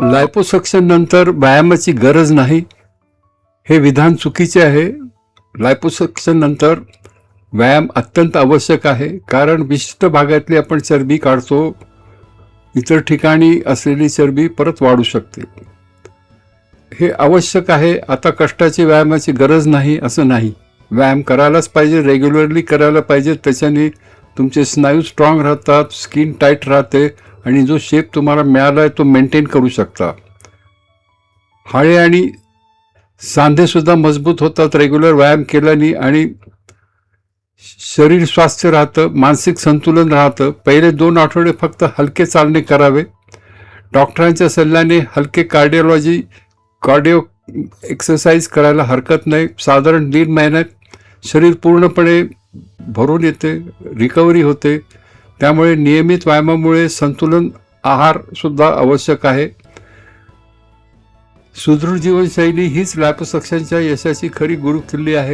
लायपोसक्शन नंतर व्यायामाची गरज नाही, हे विधान चुकीचे आहे. लायपोसक्शन नंतर व्यायाम अत्यंत आवश्यक आहे, कारण विशिष्ट भागातली आपण चरबी काढतो, इतर ठिकाणी असलेली चरबी परत वाढू शकते. हे आवश्यक आहे. आता कष्टाची व्यायामाची गरज नाही असं नाही. व्यायाम करायलाच पाहिजे, रेग्युलरली करायला पाहिजे. त्याच्याने तुमचे स्नायू स्ट्रॉंग राहतात, स्किन टाईट राहते आणि जो शेप तुम्हाला मिळाला आहे तो मेंटेन करू शकता. हाडे आणि सांधेसुद्धा मजबूत होतात रेग्युलर व्यायाम केल्याने, आणि शरीर स्वास्थ्य राहतं, मानसिक संतुलन राहतं. पहिले 2 आठवडे फक्त हलके चालणे करावे. डॉक्टरांच्या सल्ल्याने हलके कार्डिओ एक्सरसाइज करायला हरकत नाही. साधारण 1.5 महिन्यात शरीर पूर्णपणे भरून येते, रिकव्हरी होते. त्यामुळे नियमित व्यायामामुळे संतुलन आहारसुद्धा आवश्यक आहे. सुदृढ जीवनशैली हीच लायपोसक्शनच्या यशाची खरी गुरुकिल्ली आहे.